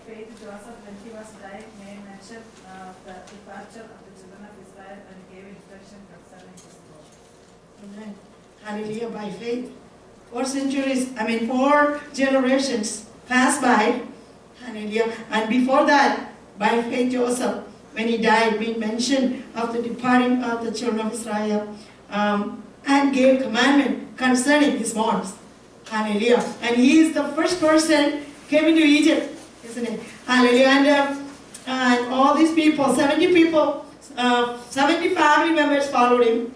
faith, Joseph, when he was dying, made mention of the departure of the children of Israel and gave instruction concerning his Lord. Amen. Hallelujah, by faith. 4 generations passed by. Hallelujah. And before that, by faith, Joseph, when he died, made mention of the departing of the children of Israel and gave commandment concerning his bonds. Hallelujah. And he is the first person came into Egypt, isn't it? Hallelujah. And all these people, 70 people, 70 family members followed him.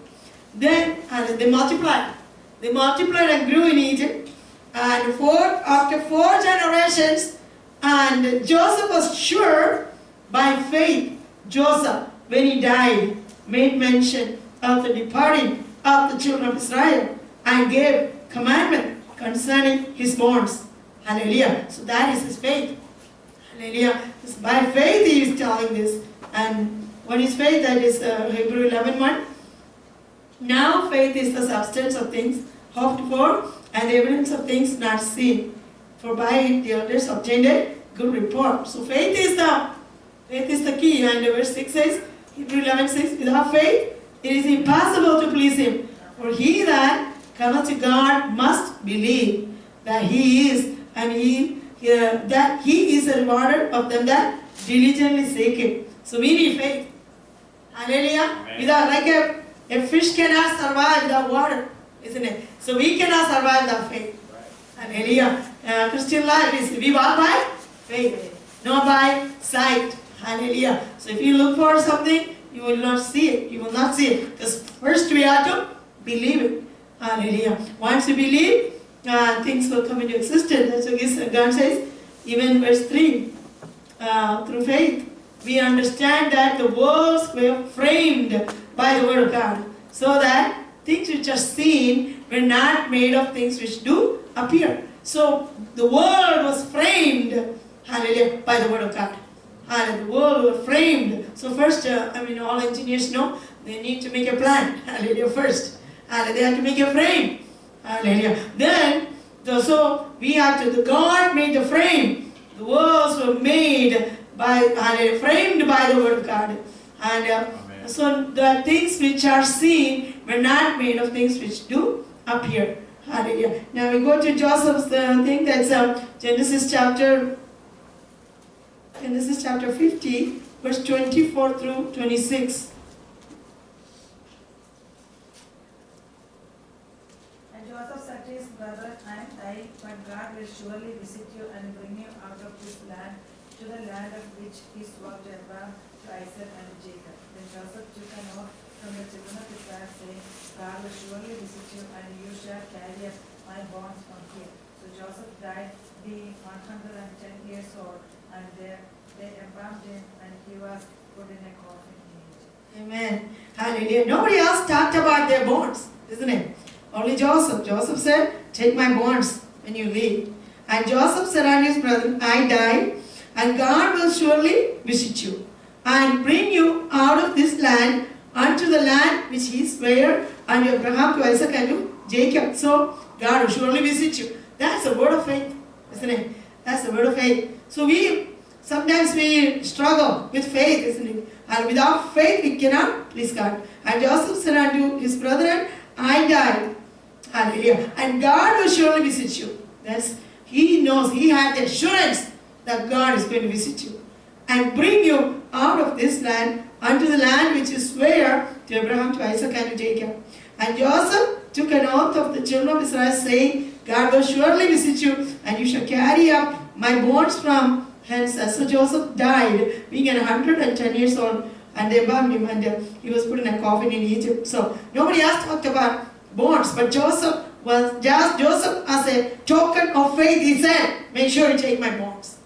Then they multiplied. They multiplied and grew in Egypt. And after 4 generations, and Joseph was sure by faith, Joseph, when he died, made mention of the departing of the children of Israel and gave commandment concerning his bonds. Hallelujah. So that is his faith. Hallelujah. By faith he is telling this. And what is faith? That is Hebrews 11:1. Now faith is the substance of things hoped for and the evidence of things not seen. For by it the elders obtained a good report. So faith is the key. And verse 6 says, Hebrews 11:6, without faith it is impossible to please him. For he that cometh to God must believe that he is, and that he is a rewarder of them that diligently seek him. So we need faith. Hallelujah. Without, like a fish cannot survive without water, isn't it? So we cannot survive without faith. Hallelujah. Christian life is we walk by faith, not by sight. Hallelujah. So if you look for something, you will not see it. You will not see it. Because first we have to believe it. Hallelujah. Once you believe, things will come into existence. That's what God says, even verse 3. Through faith, we understand that the worlds were framed by the word of God. So that things which are seen were not made of things which do appear. So the world was framed, hallelujah, by the word of God. And the world was framed. So first, all engineers know they need to make a plan. Hallelujah, first. Hallelujah, they have to make a frame. Hallelujah. Then, so we have to, God made the frame. The worlds were made by, framed by the word of God. And so the things which are seen were not made of things which do appear. Hallelujah. Now we go to Joseph's thing, that's Genesis chapter 50, verse 24 through 26. And Joseph said to his brother, I am dying, but God will surely visit you and bring you out of this land to the land of which he swore to Abraham, to Isaac, and to Jacob. Then Joseph took an oath from the children of Israel, saying, God will surely visit you, and you shall carry up my bonds from here. So Joseph died, being 110 years old, and they embalmed him, and he was put in a coffin in Egypt. Amen. Hallelujah. Nobody else talked about their bonds, isn't it? Only Joseph. Joseph said, take my bonds when you leave. And Joseph said unto his brother, I die, and God will surely visit you, and bring you out of this land unto the land which he sware unto Abraham, to Isaac, and to Jacob. So God will surely visit you. That's a word of faith, isn't it? That's a word of faith. So sometimes we struggle with faith, isn't it? And without faith we cannot please God. And Joseph said unto his brethren, I died. Hallelujah. And God will surely visit you. He knows, he had the assurance that God is going to visit you and bring you out of this land unto the land which is sware to Abraham, to Isaac, and to Jacob. And Joseph took an oath of the children of Israel, saying, God will surely visit you, and you shall carry up my bonds from hence. So Joseph died, being 110 years old, and they embalmed him, and he was put in a coffin in Egypt. So nobody else talked about bonds, but Joseph as a token of faith, he said, make sure you take my bonds.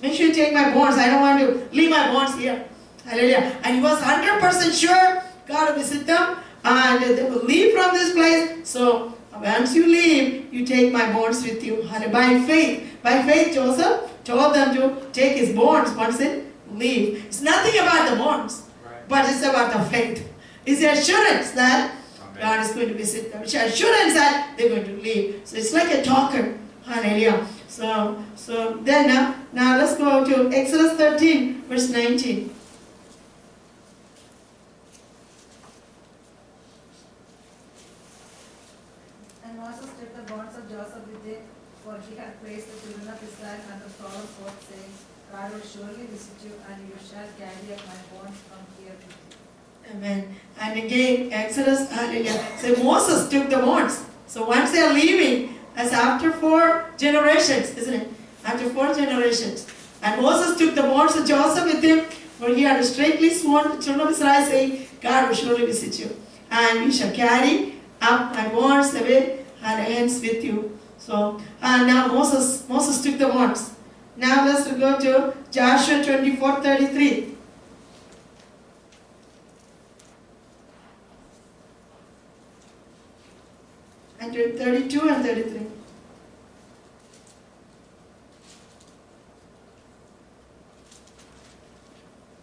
Make sure you take my bonds. I don't want to leave my bonds here. Hallelujah. And he was 100% sure God will visit them, and they will leave from this place. So once you leave, you take my bonds with you. By faith, Joseph told them to take his bonds once they leave. It's nothing about the bonds, but it's about the faith. It's the assurance that God is going to visit them. It's the assurance that they're going to leave. So it's like a token. Hallelujah. So then now let's go to Exodus 13, verse 19. And Moses took the bonds of Joseph with him, for he had praised the children of Israel and the solemn oath, saying, God will surely visit you, and you shall carry up my bonds from here with you. Amen. And again, Exodus, hallelujah. So Moses took the bonds. So once they are leaving, that's after 4 generations, isn't it? After 4 generations. And Moses took the bonds of Joseph with him, for he had straightly sworn the children of Israel, saying, God will surely visit you, and you shall carry up my bonds away and hence with you. So now Moses took the bonds. Now let's go to Joshua 24:33. And 32 and 33.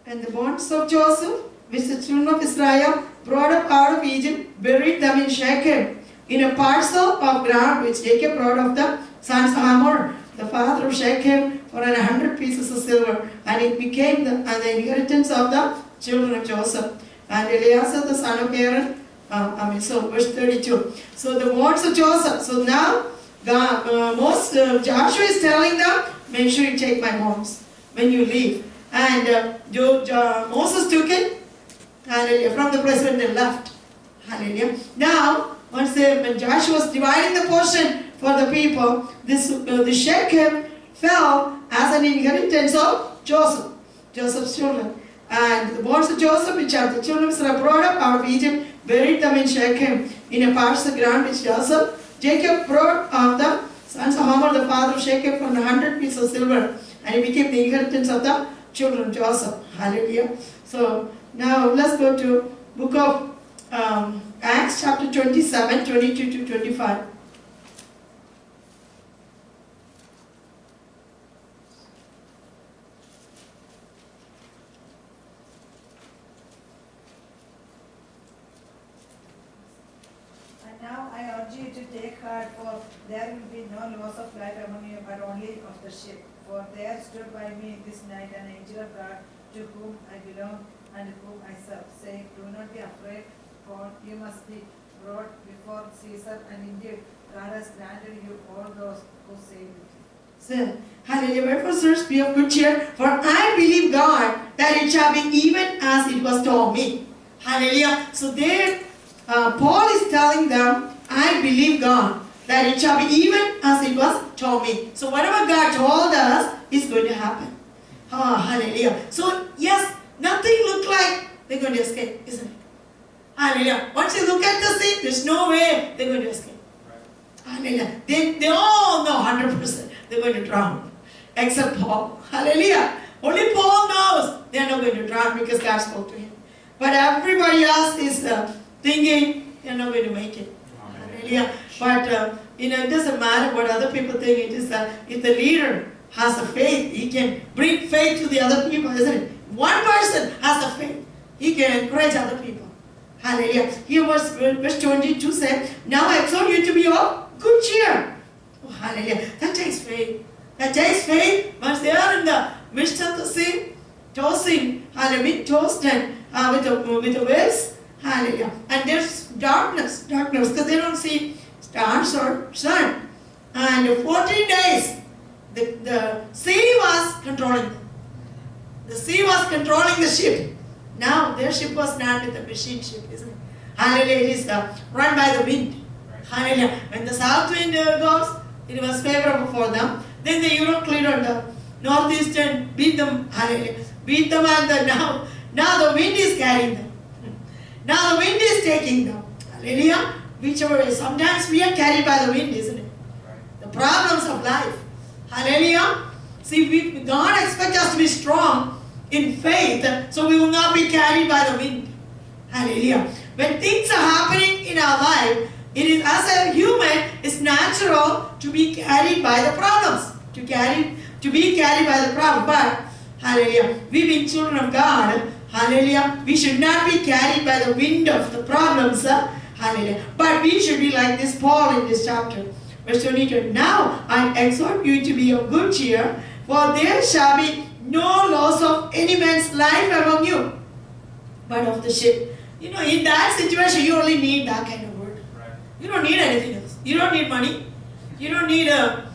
And the bonds of Joseph, which the children of Israel brought up out of Egypt, buried them in Shechem, in a parcel of ground which Jacob brought of the sons of Hamor, the father of Shechem, for 100 pieces of silver. And it became the inheritance of the children of Joseph. And Eleazar, the son of Aaron, verse 32. So the bonds of Joseph. So now Joshua is telling them, make sure you take my bonds when you leave. And Moses took it, hallelujah, from the place when they left. Hallelujah. Now, when Joshua was dividing the portion for the people, the Shechem fell as an inheritance of Joseph's children. And the bonds of Joseph, which are the children of Israel brought up out of Egypt, buried them in Shechem, in a parcel of ground which Jacob brought of the sons of Hamor, the father of Shechem, for 100 pieces of silver. And it became the inheritance of the children of Joseph. Hallelujah. So now let's go to book of Acts chapter 27, 22 to 25. And now I urge you to take heart, for there will be no loss of life among you, but only of the ship. For there stood by me this night an angel of God, to whom I belong and whom I serve, saying, do not be afraid, for you must be brought before Caesar, and indeed God has granted you all those who say with you. So, hallelujah. Wherefore, sirs, be of good cheer, for I believe God that it shall be even as it was told me. Hallelujah. So there, Paul is telling them, I believe God that it shall be even as it was told me. So whatever God told us is going to happen. Hallelujah. So yes, nothing looked like they're going to escape, isn't it? Hallelujah. Once you look at the sea, there's no way they're going to escape. Hallelujah. They all know 100% they're going to drown. Except Paul. Hallelujah. Only Paul knows they're not going to drown because God spoke to him. But everybody else is thinking they're not going to make it. Hallelujah. But it doesn't matter what other people think. It is that if the leader has the faith, he can bring faith to the other people, isn't it? One person has the faith, he can encourage other people. Hallelujah. Here verse 22 said, now I exhort you to be of good cheer. Oh, hallelujah. That takes faith. That takes faith. Once they are in the midst of the sea, tossing, hallelujah, tossed with the waves. Hallelujah. And there's darkness, because they don't see stars or sun. And 14 days, the sea was controlling them. The sea was controlling the ship. Now their ship was not with the machine ship, isn't it? Hallelujah. It is run by the wind. Hallelujah. When the south wind goes, it was favorable for them. Then the Euroclid on the northeastern beat them. Hallelujah. Beat them, and now the wind is carrying them. Now the wind is taking them. Hallelujah. Whichever way. Sometimes we are carried by the wind, isn't it? The problems of life. Hallelujah. See, God expects us to be strong in faith, so we will not be carried by the wind. Hallelujah. When things are happening in our life, it is, as a human, it's natural to be carried by the problems. To be carried by the problem. But, hallelujah, we being children of God, hallelujah, we should not be carried by the wind of the problems. Hallelujah. But we should be like this Paul in this chapter. Verse 22. Now I exhort you to be of good cheer, for there shall be no loss of any man's life among you, but of the ship. You know, in that situation, you only need that kind of word. Right. You don't need anything else. You don't need money. You don't need a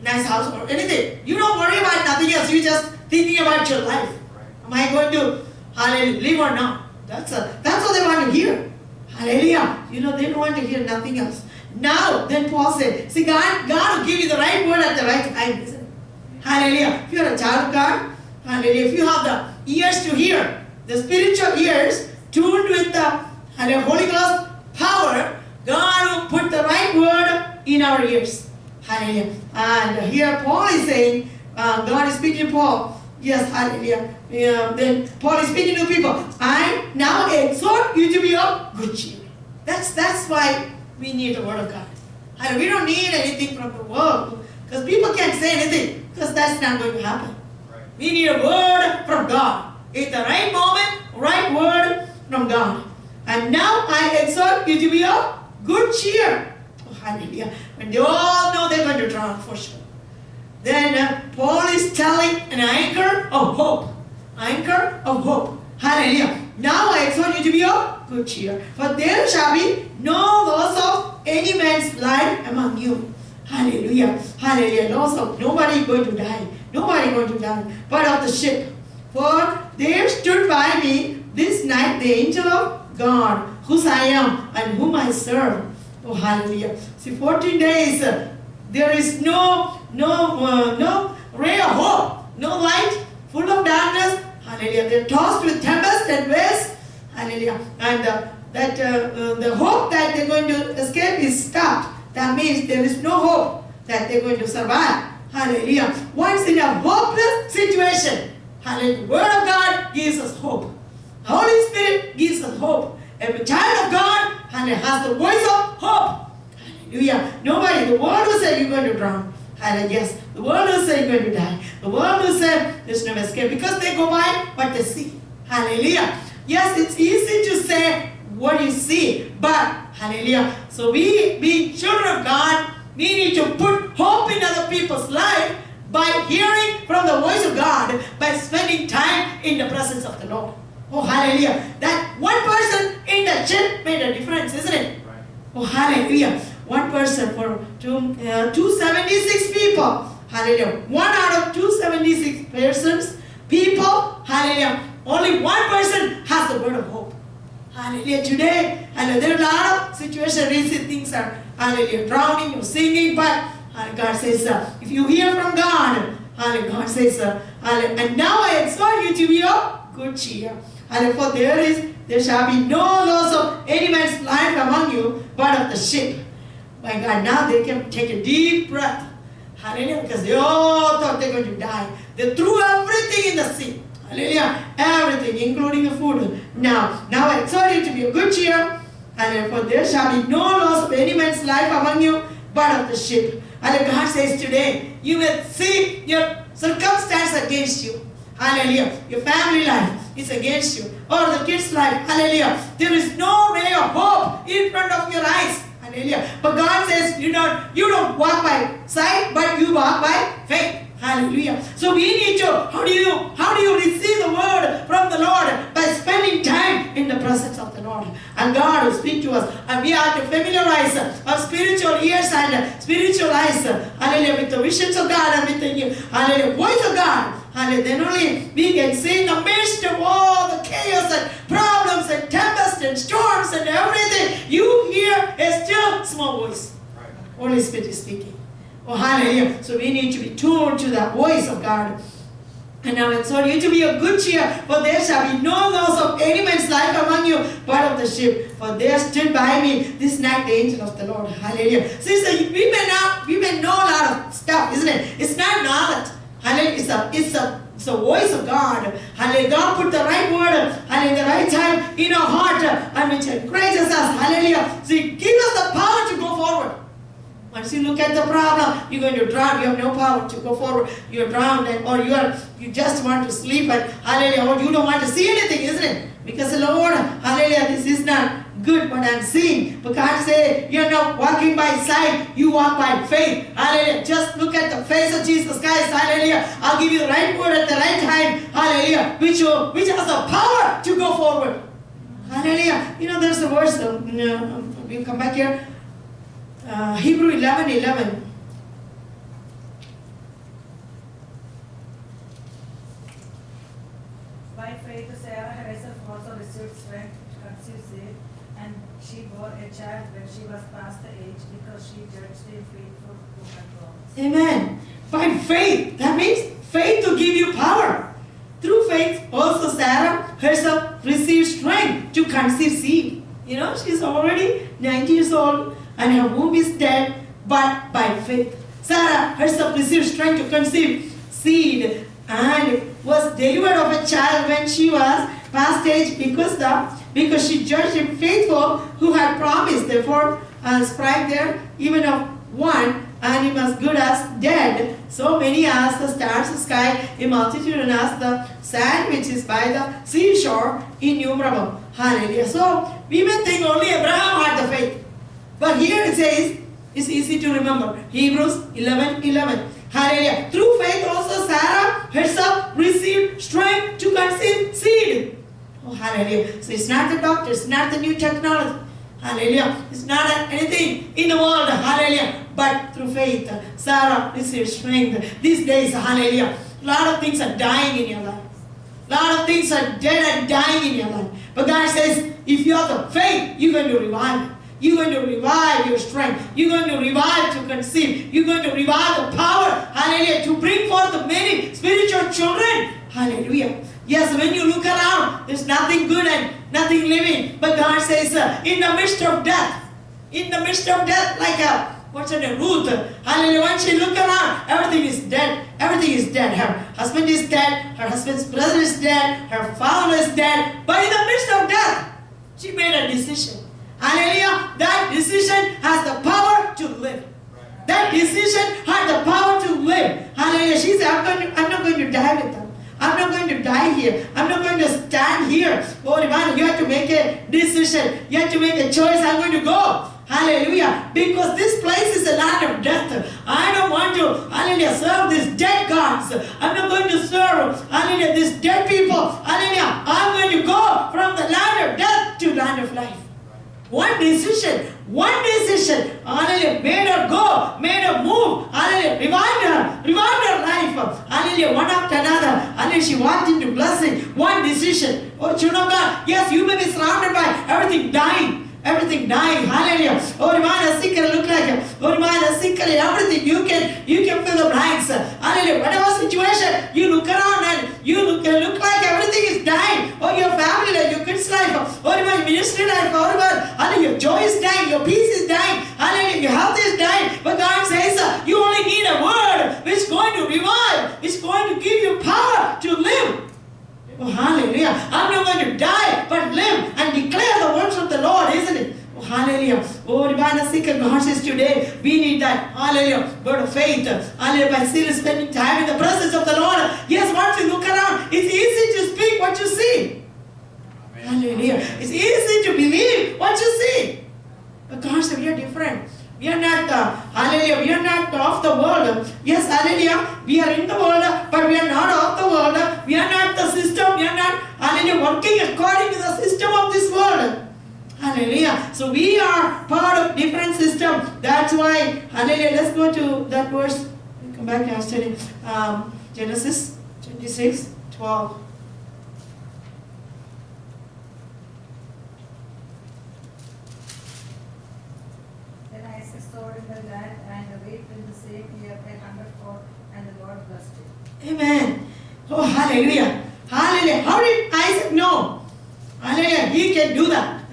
nice house or anything. You don't worry about nothing else. You're just thinking about your life. Right. Am I going to hallelujah, live or not? That's what they want to hear. Hallelujah. You know, they don't want to hear nothing else. Now, then Paul said, see, God will give you the right word at the right time, isn't it? Hallelujah. If you're a child of God, hallelujah. If you have the ears to hear, the spiritual ears tuned with the Holy Ghost power, God will put the right word in our ears. Hallelujah. And here Paul is saying, God is speaking to Paul. Yes, hallelujah. Then Paul is speaking to people. I now exhort you to be of good cheer. That's why we need the word of God. And we don't need anything from the world, because people can't say anything, because that's not going to happen. Right. We need a word from God. At the right moment, right word from God. And now I exhort you to be of good cheer. Oh, hallelujah. When they all know they're going to drown for sure. Then Paul is telling an anchor of hope. Anchor of hope. Hallelujah. Now I exhort you to be of good cheer, for there shall be no loss of any man's life among you. Hallelujah. Hallelujah. Loss of nobody going to die. Nobody going to die, but of the ship. For there stood by me this night the angel of God, whose I am and whom I serve. Oh, hallelujah. See, 14 days, there is no ray of hope, no light, full of darkness. Hallelujah. They're tossed with tempest and waves. Hallelujah. And the hope that they're going to escape is stopped. That means there is no hope that they're going to survive. Hallelujah. Once in a hopeless situation, hallelujah, the Word of God gives us hope. Holy Spirit gives us hope. Every child of God, hallelujah, has the voice of hope. Hallelujah. Nobody, the world will say you're going to drown. Hallelujah. Yes, the world will say you're going to die. The world will say there's no escape, because they go by what they see. Hallelujah. Yes, it's easy to say what you see, but hallelujah. So we, being children of God, we need to put hope in other people's life by hearing from the voice of God, by spending time in the presence of the Lord. Oh, hallelujah. That one person in the ship made a difference, isn't it? Right. Oh, hallelujah. One person for 276 people. Hallelujah. 1 out of 276 persons, people, hallelujah. Only one person has the word of hope. Hallelujah. Today, hallelujah, there are a lot of situations, recent things are, hallelujah, drowning or singing, but God says, if you hear from God, hallelujah, God says, hallelujah, and now I exhort you to be of good cheer. Hallelujah, for there shall be no loss of any man's life among you, but of the ship. My God, now they can take a deep breath. Hallelujah, because they all thought they were going to die. They threw everything in the sea. Hallelujah, everything, including the food. Now I exhort you to be of good cheer. Hallelujah, for there shall be no loss of any man's life among you, but of the ship. Hallelujah, God says today, you may see your circumstance against you. Hallelujah, your family life is against you, or the kids' life. Hallelujah, there is no ray of hope in front of your eyes. Hallelujah. But God says you don't walk by sight, but you walk by faith. Hallelujah. So we need to, how do you receive the word from the Lord? By spending time in the presence of the Lord. And God will speak to us. And we have to familiarize our spiritual ears and spiritual eyes, hallelujah, with the visions of God and with the hallelujah, voice of God. Hallelujah. Then only we can see in the midst of all the chaos and problems and tempests and storms and everything, you hear a still small voice. Right. Holy Spirit is speaking. Oh, hallelujah. So we need to be tuned to the voice of God. And now I exhort you to be of good cheer, for there shall be no loss of any man's life among you, but of the ship. For there stood by me this night the angel of the Lord. Hallelujah. See, so we may know a lot of stuff, isn't it? It's not knowledge. Hallelujah. It's a voice of God. Hallelujah. God put the right word, hallelujah, the right time in our heart, and which encourages us. Hallelujah. So He gives us the power to go forward. Once you look at the problem, you're going to drown. You have no power to go forward. You're drowned, or you just want to sleep, and hallelujah, or you don't want to see anything, isn't it? Because the Lord, hallelujah, this is not good what I'm seeing. But God said, you're not walking by sight, you walk by faith. Hallelujah. Just look at the face of Jesus Christ. Hallelujah. I'll give you the right word at the right time. Hallelujah. Which has the power to go forward. Hallelujah. You know, there's a verse, we come back here. Hebrew 11:11. By faith, Sarah herself also received strength to conceive seed, and she bore a child when she was past the age, because she judged him faithful to her promise. Amen. By faith. That means faith to give you power. Through faith, also Sarah herself received strength to conceive seed. You know, she's already 90 years old and her womb is dead, but by faith, Sarah herself received strength to conceive seed and was delivered of a child when she was past age because she judged him faithful who had promised. Therefore, scribe there, even of one, and him as good as dead. So many as the stars of the sky, a multitude, and as the sand which is by the seashore, innumerable. Hallelujah. So we may think only Abraham had the faith. But here it says, it's easy to remember. Hebrews 11:11. Hallelujah. Through faith also Sarah herself received strength to conceive seed. Oh, hallelujah. So it's not the doctor, it's not the new technology. Hallelujah. It's not anything in the world. Hallelujah. But through faith, Sarah received strength. These days, hallelujah, a lot of things are dying in your life. A lot of things are dead and dying in your life. But God says, if you have the faith, you're going to revive it. You're going to revive your strength. You're going to revive to conceive. You're going to revive the power, hallelujah, to bring forth the many spiritual children. Hallelujah. Yes, when you look around, there's nothing good and nothing living. But God says, in the midst of death, like what's her name? Ruth. Hallelujah. When she look around, everything is dead. Everything is dead. Her husband is dead. Her husband's brother is dead. Her father is dead. But in the midst of death, she made a decision. Hallelujah. That decision has the power to live. That decision had the power to live. Hallelujah. She said, I'm not going to die with them. I'm not going to die here. I'm not going to stand here. Oh, Ivana, you have to make a decision. You have to make a choice. I'm going to go. Hallelujah. Because this place is a land of death. I don't want to, hallelujah, serve these dead gods. I'm not going to serve, hallelujah, these dead people. Hallelujah. I'm going to go from the land of death to land of life. One decision, hallelujah, made her go, made her move, hallelujah, revived her life, hallelujah, one after another, hallelujah, she walked into blessing, one decision. Oh, children of God, yes, you may be surrounded by everything dying, hallelujah. Oh, Rimana Sikara look like, oh, Rimana Sikara, everything, you can fill the blanks, hallelujah, whatever situation, you look around and you look like everything is dying, oh, your family life, your kids' life, oh, your ministry life, oh, hallelujah, your joy is dying, your peace is dying, hallelujah, your health is dying, but God says, you only need a word which is going to revive, which is going to give you power to live. Oh, hallelujah. I'm not going to die, but live and declare the words of the Lord, isn't it? Oh, hallelujah. Oh, Rivana Sikar, God says today, we need that, hallelujah, word of faith. Hallelujah, by still spending time in the presence of the Lord. Yes, once you look around, it's easy to speak what you see. Amen. Hallelujah. It's easy to believe what you see. But God said, we are different. We are not, hallelujah, we are not of the world. Yes, hallelujah, we are in the world, but we are not of the world. We are not the system. We are not, hallelujah, working according to the system of this world. Hallelujah. So we are part of different system. That's why, hallelujah, let's go to that verse. Come back to yesterday. Genesis 26:12. Sowed in the land and reaped in the same year 100-fold, and the Lord blessed it. Amen. Oh, hallelujah. Hallelujah. How did Isaac know? Hallelujah. He can do that.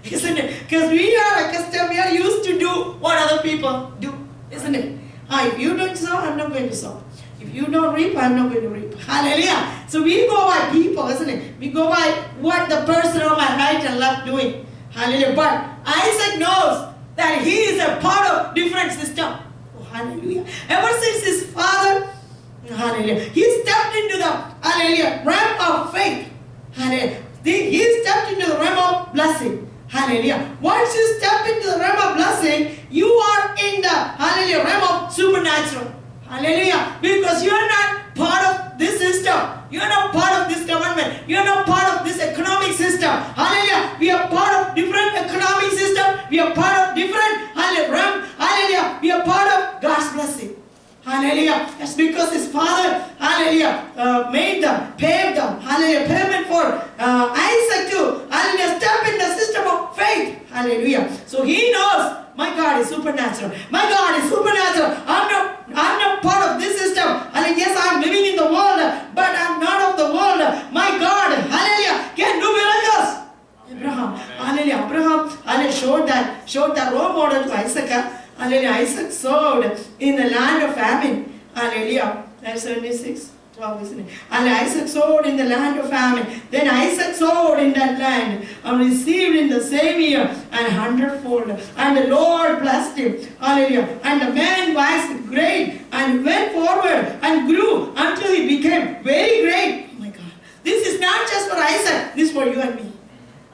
Isn't it? Because we are accustomed, we are used to do what other people do. Isn't it? If you don't sow, I'm not going to sow. If you don't reap, I'm not going to reap. Hallelujah. So we go by people, isn't it? We go by what the person on my right and left doing. Hallelujah. But Isaac knows that he is a part of different system. Oh, hallelujah. Ever since his father, hallelujah, he stepped into the, hallelujah, realm of faith. Hallelujah. He stepped into the realm of blessing. Hallelujah. Once you step into the realm of blessing, you are in the, hallelujah, realm of supernatural. Hallelujah. Because you are not part of this system. You are not part of this government. You are not part of this economic system. Hallelujah. We are part of different economic system. We are part of different, hallelujah, realm. Hallelujah. We are part of God's blessing. Hallelujah. That's because his father, hallelujah, made them, paved them, hallelujah, payment for Isaac to, hallelujah, step in the system of faith. Hallelujah. So he knows, my God is supernatural. My God is supernatural. I'm not part of this system. And yes, I'm living in the world, but I'm not of the world. My God, hallelujah, can do miracles. Abraham, hallelujah, Abraham, hallelujah, showed that role model to Isaac. Hallelujah. Isaac sowed in the land of famine. Hallelujah. That's 76. 12, isn't it? And Isaac sowed in the land of famine. Then Isaac sowed in that land and received in the same year an hundredfold. And the Lord blessed him. Hallelujah. And the man was great and went forward and grew until he became very great. Oh my God. This is not just for Isaac. This is for you and me.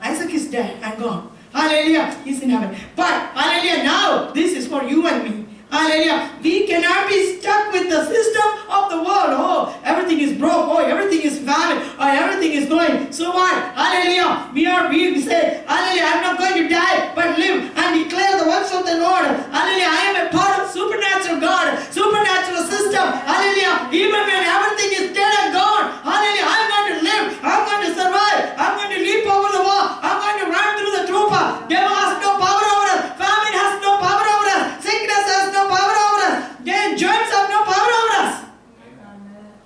Isaac is dead and gone. Hallelujah. He's in heaven. But, hallelujah, now this is for you and me. Hallelujah. We cannot be stuck with the system of the world. Oh, everything is broke. Oh, everything is famine. Or everything is going. So what? Hallelujah. We say, hallelujah, I'm not going to die, but live and declare the works of the Lord. Hallelujah. I am a part of supernatural God, supernatural system. Hallelujah. Even when everything is dead and gone. Hallelujah. I'm going to live. I'm going to survive. I'm going to leap over the wall. I'm going to run through the trooper. Devil has no power over us. Famine has no power over us. Sickness has no power over us. Then germs have no power over us.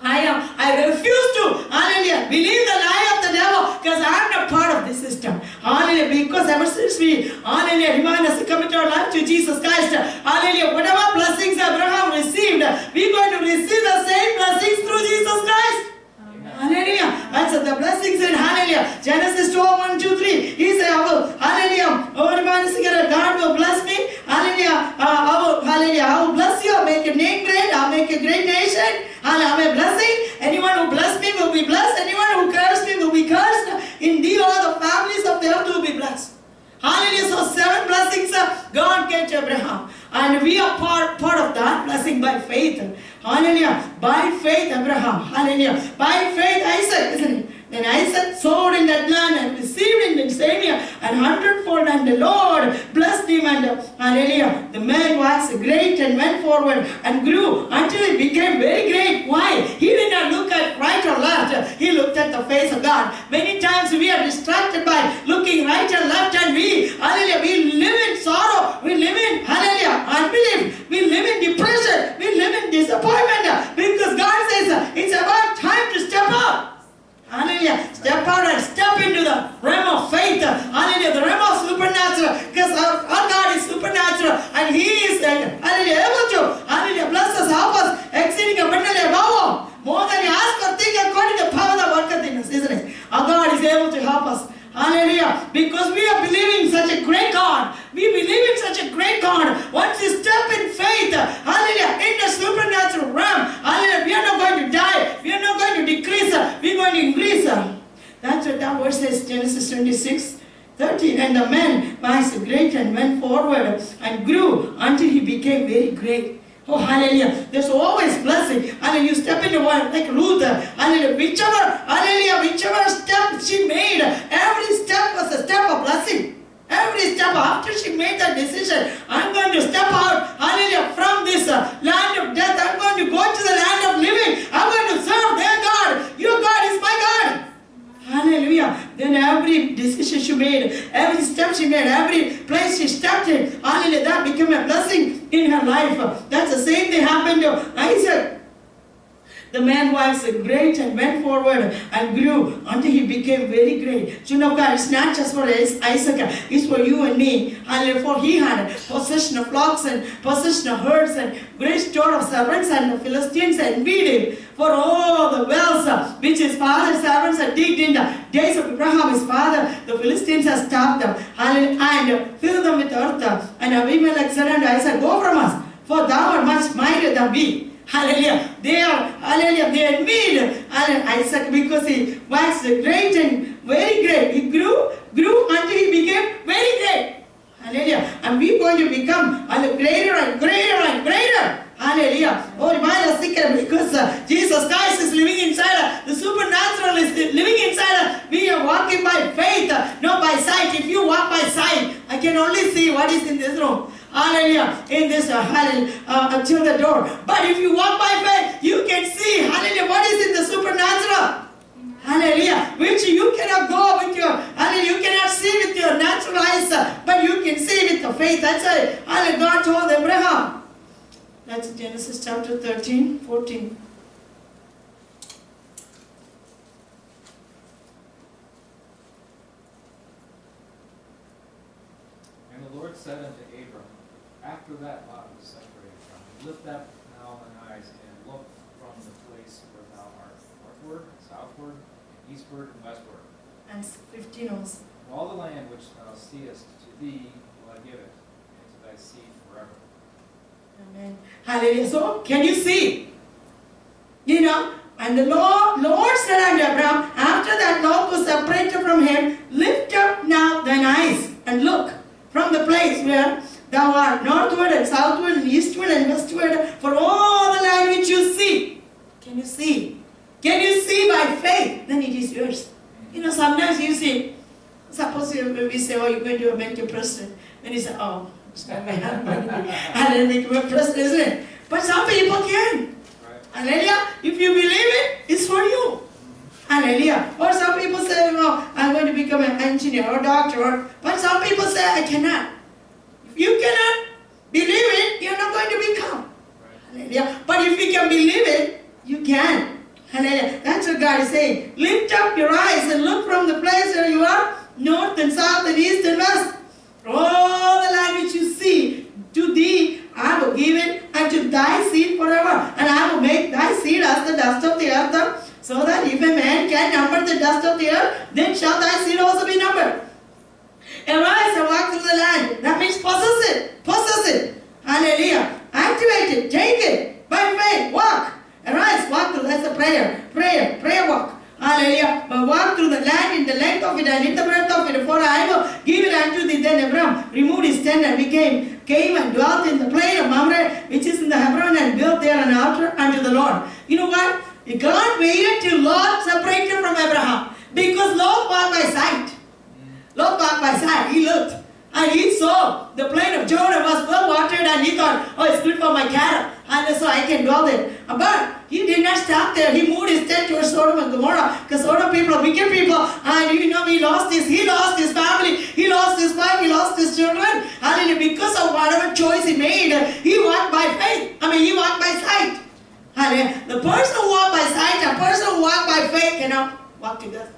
I refuse to, hallelujah, believe the lie of the devil because I'm not part of this system. Hallelujah. Because ever since we, hallelujah, remind us to commit our life to Jesus Christ. Hallelujah. Whatever blessings Abraham received, we're going to receive the same blessings through Jesus Christ. Hallelujah. That's the blessings in hallelujah. Genesis 12, 1, 2, 3. He said, hallelujah. God will bless me. Hallelujah. I will bless you. I'll make your name great. I'll make a great nation. I'll have a blessing. Anyone who bless me will be blessed. Anyone who curse me will be cursed. Indeed, all the families of the earth will be blessed. Hallelujah. So 7 blessings God gave to Abraham. And we are part of that blessing by faith. Hallelujah. By faith, Abraham. Hallelujah. By faith, Isaac, isn't it? Then Isaac sowed in that land and received in the same year an hundredfold, and the Lord blessed him, and hallelujah. The man was great and went forward and grew until he became very great. Why? He did not look at right or left. He looked at the face of God. Many times we are distracted by looking right and left, and hallelujah, we live in sorrow. We live in, hallelujah, unbelief. We live in depression. We live in disappointment because God says it's about time to step up. Hallelujah. Step out and step into the realm of faith. Hallelujah. The realm of supernatural. Because our God is supernatural. And He is, hallelujah, able to, hallelujah, bless us, help us, exceeding abundantly above all. More than you ask or think according to the power that worketh in us, isn't it? Our God is able to help us. Hallelujah. Because we are believing in such a great God. We believe in such a great God. Once you step in faith, hallelujah, in the supernatural realm, hallelujah, we are not going to die. We are not going to decrease. We are going to increase. That's what that verse says, Genesis 26, 13. And the man was great and went forward and grew until he became very great. Oh, hallelujah. There's always blessing. And you step into one like Ruth. Hallelujah. Whichever step she made, every step was a step of blessing. Every step after she made that decision, I'm going to step out, hallelujah, from this land of death. I'm going to go to the land of living. I'm going to serve their God. Your God is my God. Hallelujah. Then every decision she made, every step she made, every place she stepped in, hallelujah, that became a blessing in her life. That's the same thing happened to Isaac. The man was great and went forward and grew until he became very great. So, you know, God, it's not just for Isaac, it's for you and me. Hallelujah. For he had possession of flocks and possession of herds and great store of servants, and the Philistines envied him for all the wells which his father's servants had digged in the days of Abraham, his father. The Philistines had stopped them and filled them with earth. And Abimelech said unto Isaac, go from us, for thou art much mightier than we. Hallelujah. They envied Isaac because he was great and very great. He grew until he became very great. Hallelujah. And we're going to become greater and greater and greater. Hallelujah. Oh, remind us because Jesus Christ is living inside us. The supernatural is living inside us. We are walking by faith, not by sight. If you walk by sight, I can only see what is in this room. Hallelujah. In this, until the door. But if you walk by faith, you can see, hallelujah, what is in the supernatural. Hallelujah. Which you cannot go with your, hallelujah, you cannot see with your natural eyes, but you can see with the faith. That's why, hallelujah, God told Abraham. That's Genesis chapter 13, 14. And the Lord said unto Abram, after that Lot was separated from him, lift up now thine eyes and look from the place where thou art, northward, southward, eastward, and westward. And 15 also. And all the land which thou seest, to thee will I give it, and to thy seed forever. Amen. Hallelujah. So, can you see? You know, and the Lord said unto Abraham, after that Lot was separated from him, lift up now thine eyes and look from the place where thou art, northward and southward and eastward and westward, for all the land which you see. Can you see? Can you see by faith? Then it is yours. You know, sometimes you see, suppose we say, oh, you're going to make a president. Then you say, oh, it's not my husband. And then make a president, isn't it? But some people can. Hallelujah. If you believe it, it's for you. Hallelujah. Or some people say, oh, I'm going to become an engineer or doctor. But some people say, I cannot. If you cannot believe it, you're not going to become. Hallelujah. But if you can believe it, you can. Hallelujah. That's what God is saying. Lift up your eyes and look from the place where you are, north and south and east and west. All the land which you see, to thee I will give it, and to thy seed forever. And I will make thy seed as the dust of the earth, so that if a man can number the dust of the earth, then shall thy seed also be numbered. Arise and walk through the land. That means possess it. Possess it. Hallelujah. Activate it. Take it. By faith. Walk. Arise. Walk through. That's a prayer. Prayer walk. Hallelujah. But walk through the land in the length of it and in the breadth of it. For I will give it unto thee. Then Abraham removed his tent and came and dwelt in the plain of Mamre, which is in the Hebron, and built there an altar unto the Lord. You know what? God waited till Lot separated from Abraham. Because Lot walked by sight. Lot walked by sight. He looked. And he saw the plain of Jordan was well watered, and he thought, oh, it's good for my cattle. And so I can dwell there. But he did not stop there. He moved his tent towards Sodom and Gomorrah. Because Sodom people are wicked people. And you know, he lost his family. He lost his wife. He lost his children. And because of whatever choice he made, he walked by faith. He walked by sight. And the person who walked by sight and the person who walked by faith cannot walk together.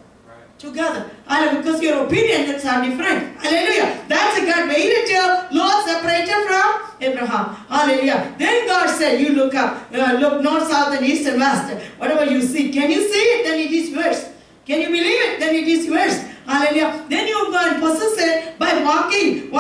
Together. Because your opinions are different. Hallelujah. That's a God waited till Lot separated from Abraham. Hallelujah. Then God said, you look up. Look north, south, and east and west. Whatever you see. Can you see it? Then it is yours. Can you believe it? Then it is yours. Hallelujah. Then you go and possess it by walking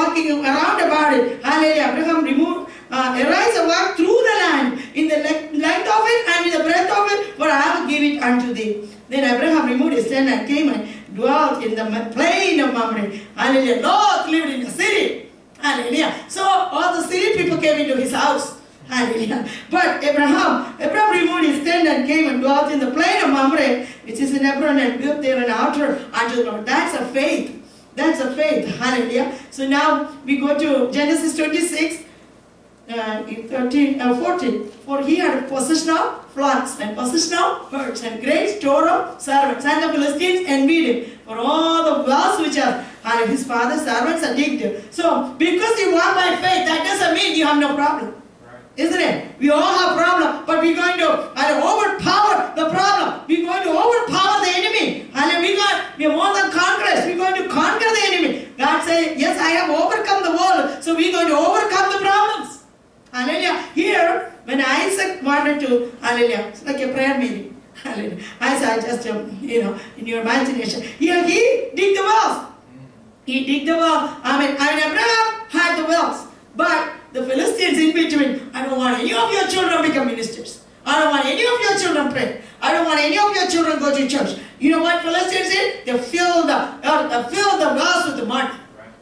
around about it. Hallelujah. Abraham removed, arise and walk through the land in the length of it and in the breadth of it, for I will give it unto thee. Then Abraham removed his tent and came and dwelt in the plain of Mamre. Hallelujah. Lot lived in the city. Hallelujah. So all the city people came into his house. Hallelujah. But Abraham removed his tent and came and dwelt in the plain of Mamre, which is in Hebron, and built there an altar unto the Lord. That's a faith. That's a faith. Hallelujah. So now we go to Genesis 26. 14. For he had possession of flocks and possession of herds and great store of servants, and the Philistines envied him for all the wells which are his father's servants are digged. So because you walk by faith, that doesn't mean you have no problem. Isn't it? We all have problems, but we're going to overpower the problem. We're going to overpower the enemy. And we are more than conquerors. We're going to conquer the enemy. God says, yes, I have overcome the world, so we're going to overcome the problems. Hallelujah. Here, when Isaac wanted to, hallelujah, it's like a prayer meeting. Hallelujah. Isaac just, in your imagination. Here, he digged the wells. He digged the well. Abraham had the wells. But the Philistines in between, I don't want any of your children become ministers. I don't want any of your children pray. I don't want any of your children go to church. You know what Philistines did? They filled the wells with the mud.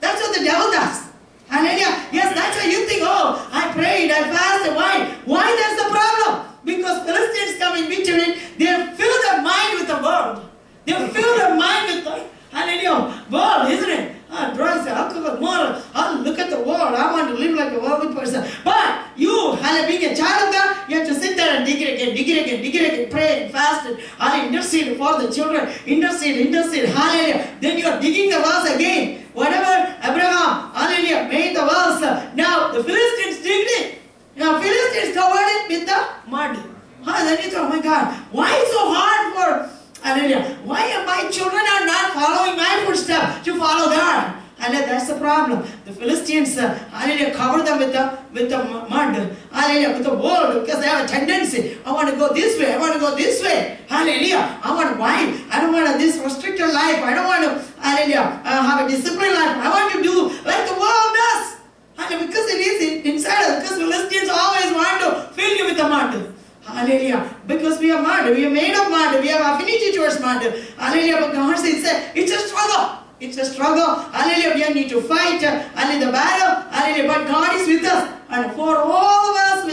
That's what the devil does. Hallelujah. Yes, that's why you think, oh, I prayed, I fasted. Why? Why that's the problem? Because Philistines come in between, they fill their mind with the world. They fill their mind with the, hallelujah, world, isn't it? Drugs, alcohol, moral. Look at the world. I want to live like a worldly person. But you, being a child of God, you have to sit there and dig it again, pray and fast and intercede for the children. Intercede, hallelujah. Then you are digging the wells again. Whatever Abraham, hallelujah, made the wells. Now the Philistines digged it. Now Philistines covered it with the mud. Then you thought, oh my God, why is it so hard for, hallelujah, why are my children are not following my footsteps to follow God? And that's the problem. The Philistines, hallelujah, cover them with the mud, hallelujah, with the world, because they have a tendency. I want to go this way. I want to go this way. Hallelujah. I want why? I don't want this restricted life. I don't want to, hallelujah, have a disciplined life. I want to do like the world does. Hallelujah, because it is inside us. Because Philistines always want to fill you with the mud. Hallelujah. Because we are mud. We are made of mud. We have affinity towards mud. Hallelujah. But God says it's a struggle. It's a struggle. Hallelujah. We need to fight. Hallelujah. The battle. Hallelujah. But God is with us. And for all of us,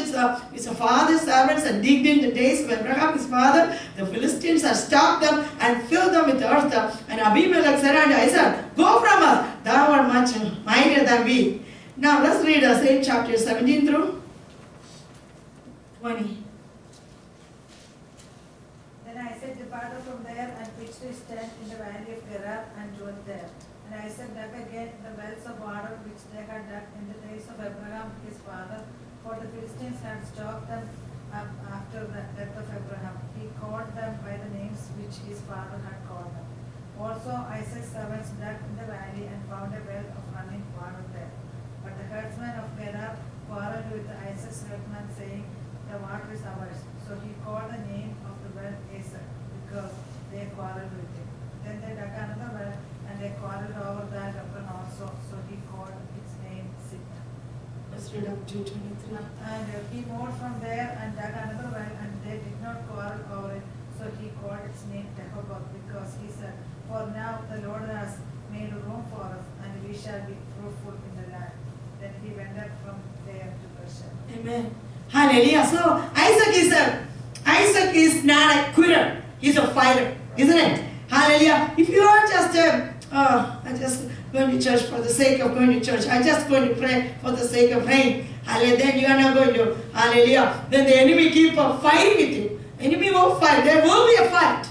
which are father's servants and digged in the days of Abraham, his father, the Philistines have stopped them and filled them with earth. And Abimelech said unto Isaac, go from us. Thou art much mightier than we. Now let's read the same chapter 17 through 20. Then Isaac departed from there and pitched his tent in the valley of Gerar and dwelt there. And Isaac dug again the wells of water which they had dug in the days of Abraham his father, for the Philistines had stopped them up after the death of Abraham. He called them by the names which his father had called them. Also Isaac's servants dug in the valley and found a well of running water there. But the herdsmen of Gerar quarreled with Isaac's herdsmen, saying, the water is ours. So he called the name of the well Esek, because they quarreled with him. Then they dug another well, and they quarreled over that upon also. So he called its name Sitnah. Let's read up to 23. And he moved from there and dug another well, and they did not quarrel over it. So he called its name Rehoboth, because he said, for now the Lord has made room for us, and we shall be fruitful in the land. Then he went up from there to Beersheba. Amen. Hallelujah. So Isaac is not a quitter. He's a fighter, isn't it? Hallelujah. If you are just I'm just going to church for the sake of going to church. I'm just going to pray for the sake of praying. Hallelujah. Then you are not going to. Hallelujah. Then the enemy keep fighting with you. Enemy will fight. There will be a fight.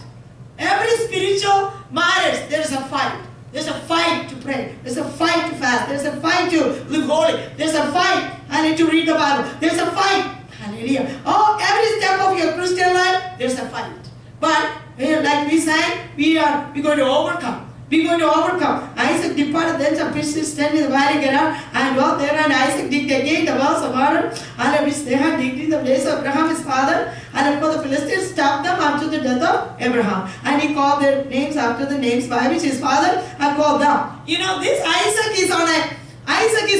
Every spiritual marriage, there is a fight. There's a fight to pray. There's a fight to fast. There's a fight to live holy. There's a fight, hallelujah, to read the Bible. There's a fight, hallelujah. Oh, every step of your Christian life, there's a fight. But, like we sang, we're going to overcome. We're going to overcome. Isaac departed, then some pitched tent in the valley Gerar, and dwelt there, and Isaac digged again the wells of water, and which they had digged in the days of Abraham his father, and for the Philistines stopped them after the death of Abraham. And he called their names after the names by which his father had called them. You know, this Isaac is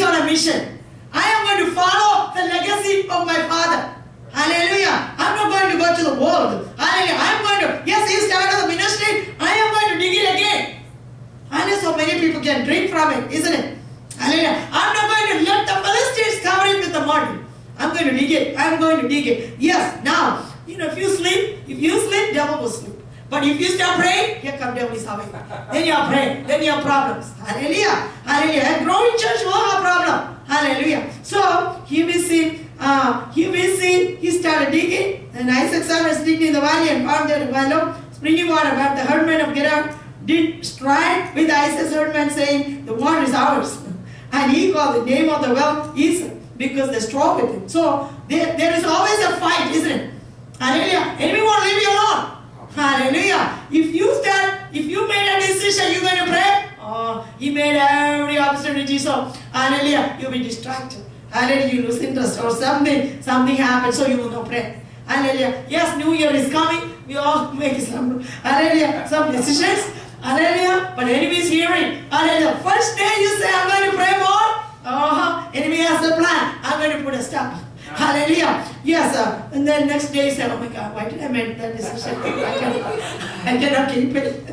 on a mission. I am going to follow the legacy of my father. Hallelujah. I'm not going to go to the world. Hallelujah. I'm going to, yes, he started the ministry. I am going to dig it again. And so many people can drink from it, isn't it? Hallelujah. I'm not going to let the Philistines cover it with the mud. I'm going to dig it. I'm going to dig it. Yes, now, you know, if you sleep, devil will sleep. But if you start praying, here come devil is away. Then you are praying. Then you have problems. Hallelujah. Hallelujah. A growing church will have a problem. Hallelujah. So, here we see, he started digging. And Isaac's son was digging in the valley and found there a well of springing water. But the herdmen of Gerar did stride with Isaac's herdmen, saying, the water is ours. And he called the name of the well Esek, because they strove with him. So there is always a fight, isn't it? Hallelujah. Enemy won't leave you alone. Hallelujah. If you made a decision, you're going to pray. Oh, he made every opportunity. So, hallelujah, you'll be distracted. Hallelujah, you lose interest or something happens, so you will not pray. Hallelujah. Yes, New Year is coming. We all make some decisions. Hallelujah. But enemy is hearing. Hallelujah. First day you say, I'm going to pray more. Enemy has a plan. I'm going to put a stop. Hallelujah. Hallelujah. Yes, and then next day he said, oh my God, why did I make that decision? I cannot keep it.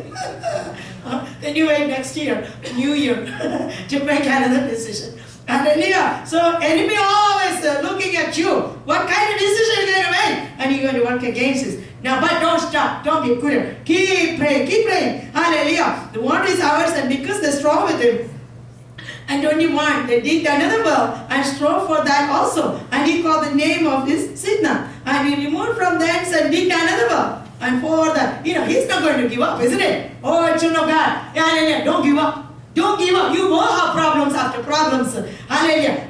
Then you wait next year, New Year, to make another decision. Hallelujah. So enemy always looking at you. What kind of decision you're going to make? And you're going to work against it. Now, but don't stop. Don't be quitter. Keep praying. Keep praying. Hallelujah. The word is ours, and because they're strong with him. And 21, they digged another well and strove for that also. And he called the name of this Sidna. And he removed from thence and digged another well. And for that, he's not going to give up, isn't it? Oh, children of God. Hallelujah. Don't give up. Don't give up. You will have problems after problems. Hallelujah.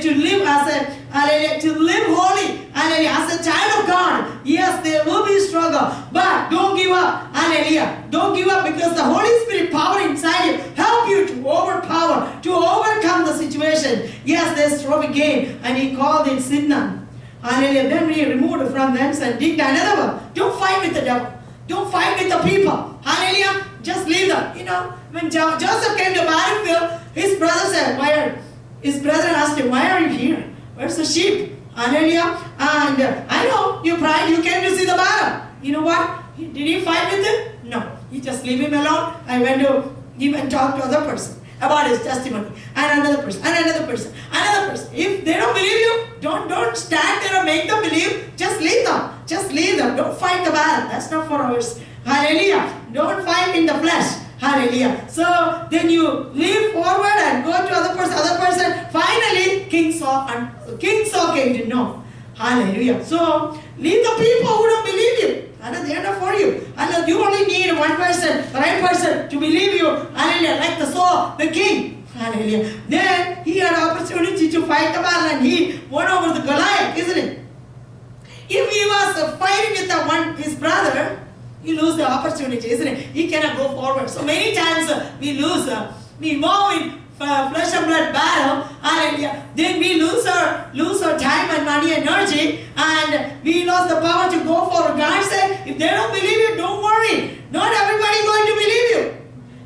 To live as a, hallelujah, to live holy. Hallelujah. As a child of God. Yes, there will be struggle. But don't give up. Hallelujah. Don't give up, because the Holy Spirit power inside you help you to overcome the situation. Yes, they strove again. And he called it Sidna. Hallelujah. Then we removed from them and digged another one. Don't fight with the devil. Don't fight with the people. Hallelujah. Just leave them. When Joseph came to battlefield, his brother said, his brother asked him, why are you here? Where's the sheep? Hallelujah. And I know, you pride, you came to see the battle. You know what? Did he fight with him? No. He just leave him alone. I went to him and talked to other person about his testimony. And another person, and another person, another person. If they don't believe you, don't stand there and make them believe. Just leave them. Just leave them. Don't fight the battle. That's not for ours. Hallelujah. Don't fight in the flesh. Hallelujah. So then you leave forward and go to other person. Finally, King Saul came to know. Hallelujah. So leave the people who don't believe you. And they're not for you. And you only need one person, the right person, to believe you. Hallelujah. Like the Saul, the king. Hallelujah. Then he had opportunity to fight the battle, and he won over the Goliath, isn't it? If he was fighting with his brother, you lose the opportunity, isn't it? He cannot go forward. So many times we lose. We involve in flesh and blood battle. Hallelujah. Then we lose our time and money, energy, and we lost the power to go forward. God said, if they don't believe you, don't worry. Not everybody going to believe you.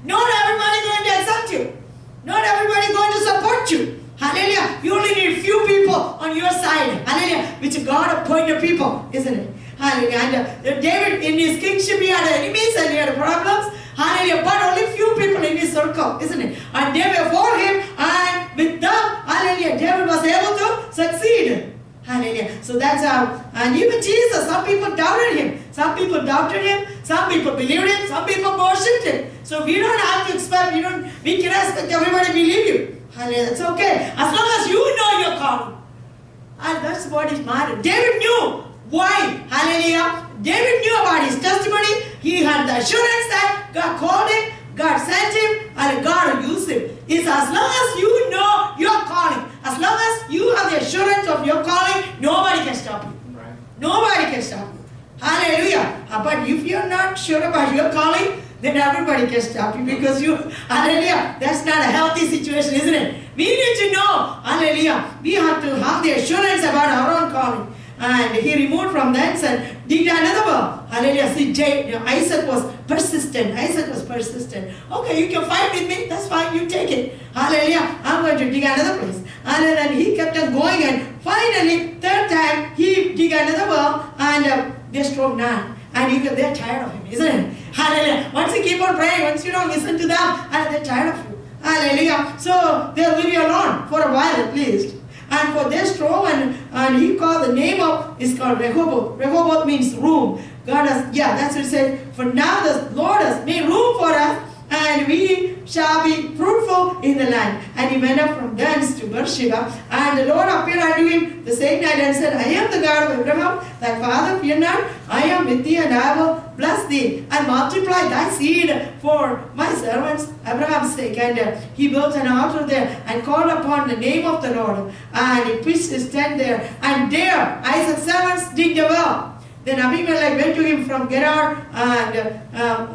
Not everybody going to accept you. Not everybody going to support you. Hallelujah. You only need few people on your side. Hallelujah. Which God appointed people, isn't it? Hallelujah. And David, in his kingship, he had enemies and he had problems. Hallelujah. But only few people in his circle, isn't it? And they were for him, and with them, hallelujah, David was able to succeed. Hallelujah. So that's how, and even Jesus, some people doubted him. Some people doubted him. Some people believed him. Some people worshipped him. So we don't have to expect, we can expect everybody to believe you. Hallelujah. That's okay. As long as you know your calling. And that's what is matter. David knew. Why? Hallelujah. David knew about his testimony. He had the assurance that God called him, God sent him, and God will use him. It's as long as you know your calling, as long as you have the assurance of your calling, nobody can stop you. Right. Nobody can stop you. Hallelujah. But if you're not sure about your calling, then everybody can stop you, because hallelujah, that's not a healthy situation, isn't it? We need to know, hallelujah, we have to have the assurance about our own calling. And he removed from thence and digged another well. Hallelujah. See, Isaac was persistent. Okay, you can fight with me. That's fine. You take it. Hallelujah. I'm going to dig another place. And then he kept on going. And finally, third time, he dig another well. And they strove none. And they're tired of him, isn't it? Hallelujah. Once you keep on praying, once you don't listen to them, and they're tired of you. Hallelujah. So they'll leave you alone for a while at least. And for this strove, and he called the name of, is called Rehoboth. Rehoboth means room. God has, that's what it said. For now the Lord has made room for us, and we shall be fruitful in the land. And he went up from thence to Beersheba, and the Lord appeared unto him the same night and said, I am the God of Abraham, thy father, fear not. I am with thee, and I will bless thee, and multiply thy seed for my servants Abraham's sake. And he built an altar there, and called upon the name of the Lord. And he pitched his tent there, and there Isaac's servants digged a well. Then Abimelech went to him from Gerar, and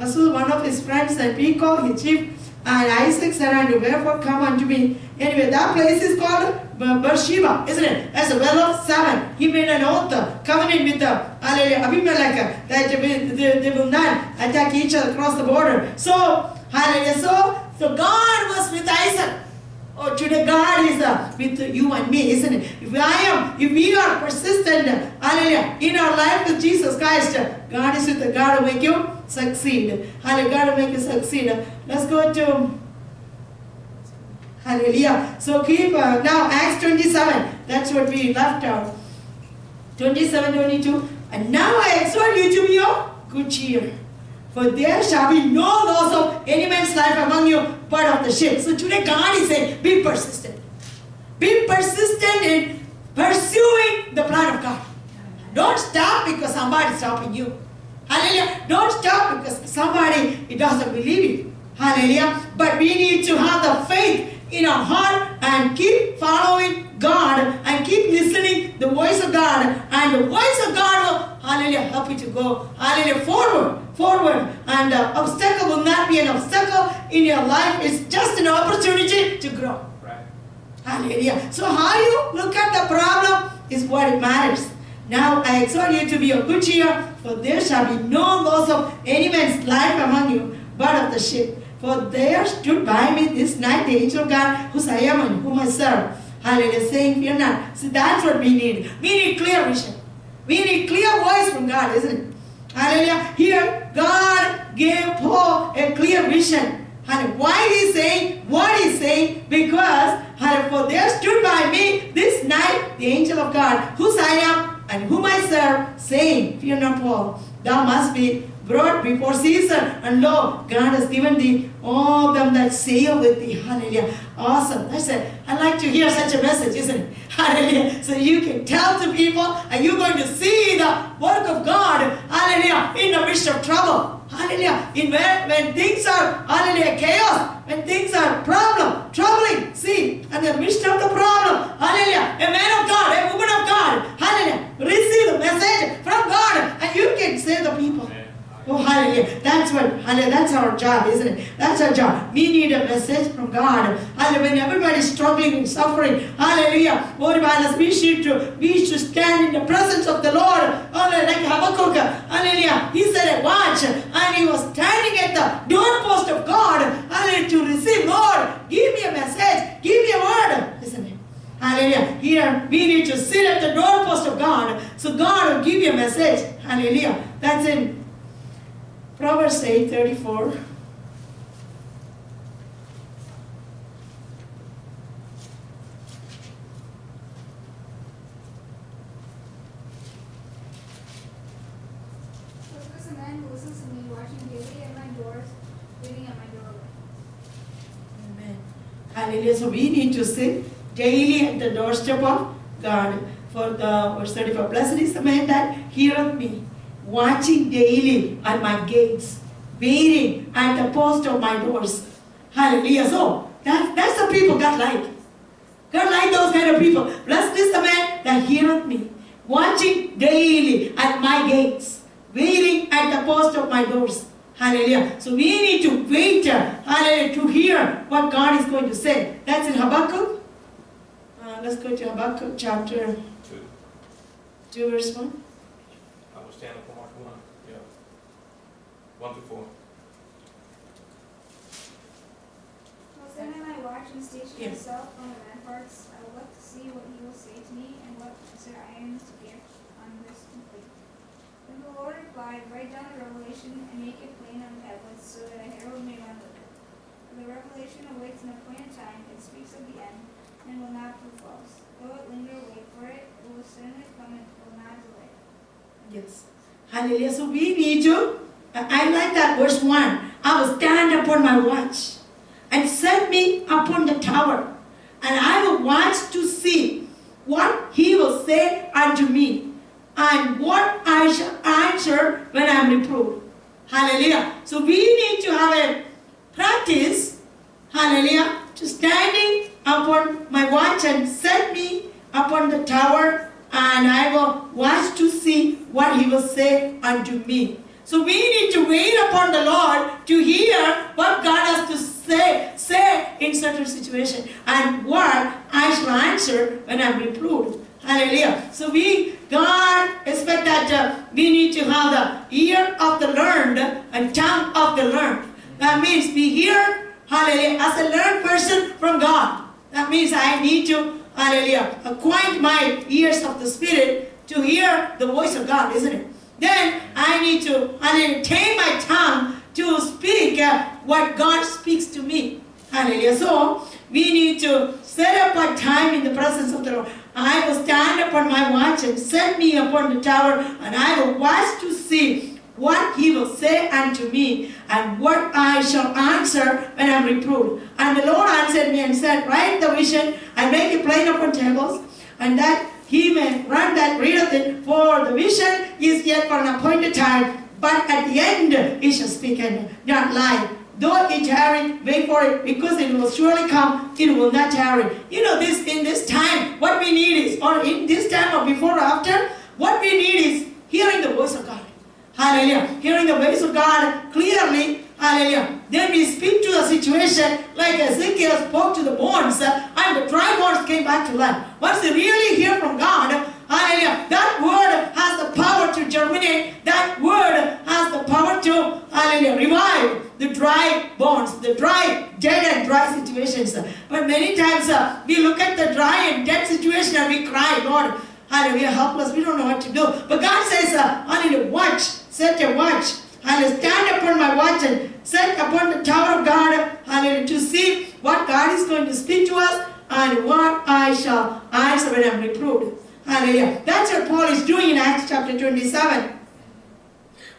Asul, one of his friends, and Pekah, his chief. And Isaac said unto, wherefore come unto me? Anyway, that place is called Beersheba, isn't it? That's a well of 7. He made an oath, covenant with Abimelech, that they will not attack each other across the border. So, hallelujah. So God was with Isaac. Oh, today God is with you and me, isn't it? If we are persistent, hallelujah, in our life with Jesus Christ, God is with the God will make you succeed. Hallelujah, God will make you succeed. Let's go to, hallelujah. So keep, now Acts 27, that's what we left out. 27, 22. And now I exhort you to be of good cheer. For there shall be no loss of any man's life among you, but of the ship. So today God is saying, be persistent. Be persistent in pursuing the plan of God. Don't stop because somebody is stopping you. Hallelujah. Don't stop because somebody doesn't believe you. Hallelujah. But we need to have the faith in our heart and keep following God and keep listening the voice of God. And the voice of God will, hallelujah, help you to go, hallelujah, forward. And obstacle will not be an obstacle in your life. It's just an opportunity to grow. Right. Hallelujah. So how you look at the problem is what it matters. Now I exhort you to be of good cheer, for there shall be no loss of any man's life among you, but of the ship. For there stood by me this night the angel of God, whose I am and whom I serve. Hallelujah, saying, fear not. So that's what we need. We need clear vision. We need clear voice from God, isn't it? Hallelujah. Here, God gave Paul a clear vision. Hallelujah. Why he's saying what he's saying? Because, hallelujah, for there stood by me this night the angel of God, whose I am and whom I serve, saying, fear not, Paul, thou must be brought before Caesar, and lo, God has given thee all them that sail with thee. Hallelujah. Awesome. That's it. I like to hear such a message, isn't it? Hallelujah. So you can tell to people, and you're going to see the work of God, hallelujah, in the midst of trouble. Hallelujah. When things are, hallelujah, chaos, when things are troubling, see, in the midst of the problem, hallelujah, a man of God, a woman of God, hallelujah, receive the message from God, and you can save the people. Oh, hallelujah. That's our job, isn't it? That's our job. We need a message from God. Hallelujah. When everybody is struggling and suffering, hallelujah, we should stand in the presence of the Lord. Hallelujah. Like Habakkuk, hallelujah. He said, watch. And he was standing at the doorpost of God, hallelujah, to receive, Lord, give me a message, give me a word, isn't it? Hallelujah. Here, we need to sit at the doorpost of God, so God will give you a message. Hallelujah. That's in Proverbs 8:34. Focus a man who listens to me, watching daily at my doors, waiting at my doorway. Amen. Hallelujah. So we need to sit daily at the doorstep of God. For the verse 34, blessed is the man that heareth me, watching daily at my gates, waiting at the post of my doors. Hallelujah. So that's the people God like. God like those kind of people. Blessed is the man that heareth me, watching daily at my gates, waiting at the post of my doors. Hallelujah. So we need to wait, hallelujah, to hear what God is going to say. That's in Habakkuk. Let's go to Habakkuk chapter 2 verse 1. I will stand up for Mark 1. Yeah. 1 through 4. While standing on my watch and station Yeah. myself on the ramparts, I will look to see what he will say to me and what answer I am to give on this complaint. Then the Lord replied, write down the revelation and make it plain on tablets, so that a herald may run with it. For the revelation awaits an appointed time, it speaks of the end, and will not prove false. Though it linger, wait for it, it will certainly come and will not delay. Yes. Hallelujah. So we need to, I like that verse 1. I will stand upon my watch and set me upon the tower, and I will watch to see what he will say unto me, and what I shall answer when I am reproved. Hallelujah. So we need to have a practice, hallelujah, to standing upon my watch and set me upon the tower, and I will watch to see what he will say unto me. So we need to wait upon the Lord to hear what God has to say in certain situation, and what I shall answer when I'm reproved. Hallelujah. So God expects that we need to have the ear of the learned and tongue of the learned. That means we hear, hallelujah, as a learned person from God. That means I need to, hallelujah, acquaint my ears of the Spirit to hear the voice of God, isn't it? Then I need to, hallelujah, tame my tongue to speak what God speaks to me. Hallelujah. So, we need to set up our time in the presence of the Lord. I will stand upon my watch and set me upon the tower, and I will watch to see what he will say unto me, and what I shall answer when I am reproved. And the Lord answered me and said, write the vision and make it plain upon tables, and that he may run that readeth it, for the vision is yet for an appointed time, but at the end he shall speak and not lie. Though it tarry, wait for it, because it will surely come, it will not tarry. You know, in this time, what we need is, or in this time or before or after, what we need is hearing the voice of God. Hallelujah. Hearing the voice of God clearly. Hallelujah. Then we speak to the situation like Ezekiel spoke to the bones, and the dry bones came back to life. Once you really hear from God, hallelujah, that word has the power to germinate. That word has the power to, hallelujah, revive the dry bones, the dry, dead and dry situations. But many times we look at the dry and dead situation and we cry, Lord, hallelujah, we are helpless, we don't know what to do. But God says, hallelujah, watch, set a watch. Hallelujah, stand upon my watch and set upon the tower of God, hallelujah, to see what God is going to speak to us and what I shall answer when I am reproved. Hallelujah. That's what Paul is doing in Acts chapter 27.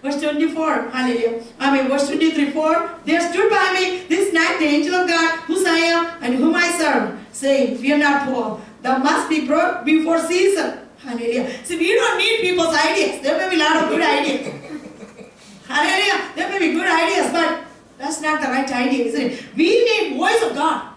Verse 24, hallelujah. Verse 23, 4. There stood by me this night the angel of God, whose I am and whom I serve, saying, fear not, Paul, thou must be brought before Caesar. Hallelujah. See, we don't need people's ideas. There may be a lot of good ideas. Hallelujah. There may be good ideas, but that's not the right idea, isn't it? We need voice of God.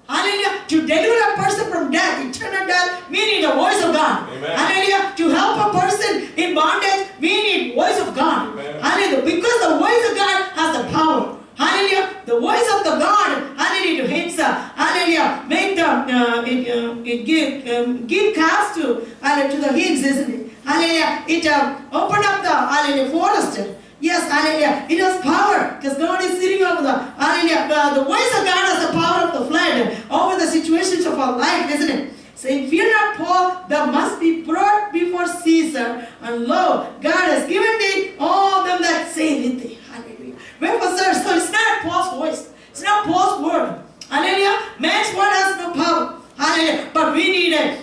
Hallelujah. To deliver a person from death, eternal death, we need the voice of God. Amen. Hallelujah. To help a person in bondage, we need voice of God. Amen. Hallelujah. Because the voice of God has the power. Hallelujah. The voice of the God, hallelujah, to hits, hallelujah, make them, give calves to the hills, isn't it? Hallelujah. It opened up the, hallelujah, forest. Yes, hallelujah. It has power because God is sitting over the, hallelujah. The voice of God has the power of the flood over the situations of our life, isn't it? Saying, fear not, Paul, thou must be brought before Caesar, and lo, God has given thee all them that say with thee. Hallelujah. Wherefore, sir, so it's not Paul's voice. It's not Paul's word. Hallelujah. Man's word has no power. Hallelujah. But we need a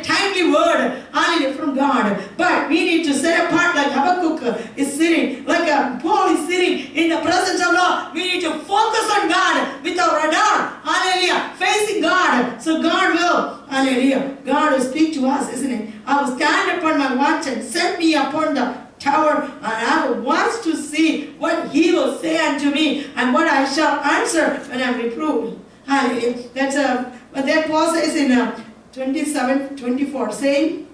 timely word, hallelujah, from God. But we need to set apart like Habakkuk is sitting, like Paul is sitting in the presence of God. We need to focus on God with our radar, hallelujah, facing God. So God will, hallelujah, God will speak to us, isn't it? I will stand upon my watch and set me upon the tower, and I will watch to see what he will say unto me, and what I shall answer when I am reproved. Hallelujah. That's but then Paul says in 27:24, saying,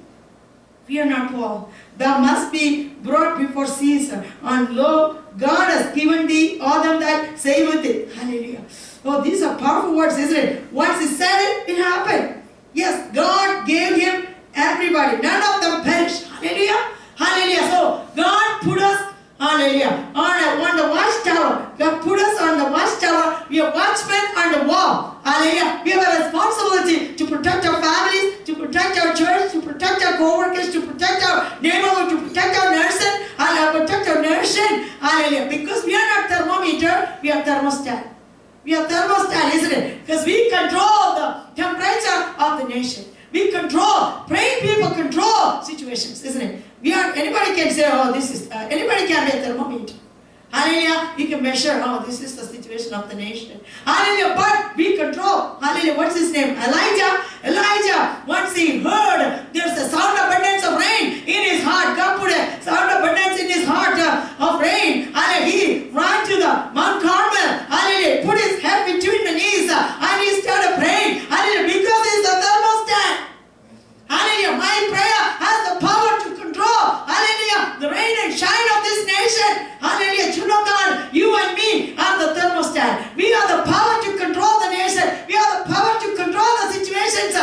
fear not, Paul, thou must be brought before Caesar, and lo, God has given thee all them that say with it. Hallelujah. Oh, these are powerful words, isn't it? Once he said it, it happened. Yes, God gave him everybody. None of them perished. Hallelujah. Hallelujah. So God put us, hallelujah, on the watchtower. God put us on the watchtower. We are watchmen on the wall. Hallelujah. We have a responsibility to protect our families, to protect our church, to protect our co-workers, to protect our neighborhood, to protect our nation, and protect our nation. Hallelujah. Because we are not thermometer, we are thermostat. We are thermostat, isn't it? Because we control the temperature of the nation. We control, praying people control situations, isn't it? Anybody can say, oh, this is, anybody can be a thermometer. Hallelujah. You can measure, oh, this is the situation of the nation. Hallelujah. But we control. Hallelujah. What's his name? Elijah, once he heard there's a sound abundance of rain in his heart. God put a sound abundance in his heart of rain. Hallelujah. He ran to the Mount Carmel. Hallelujah. Put his head between the knees and he started praying. Hallelujah. Because he's the thermostat. Hallelujah. My prayer has the power to control, hallelujah, the rain and shine of this nation. Hallelujah. You know, God, you and me are the thermostat. We have the power to control the nation. We have the power to control the situations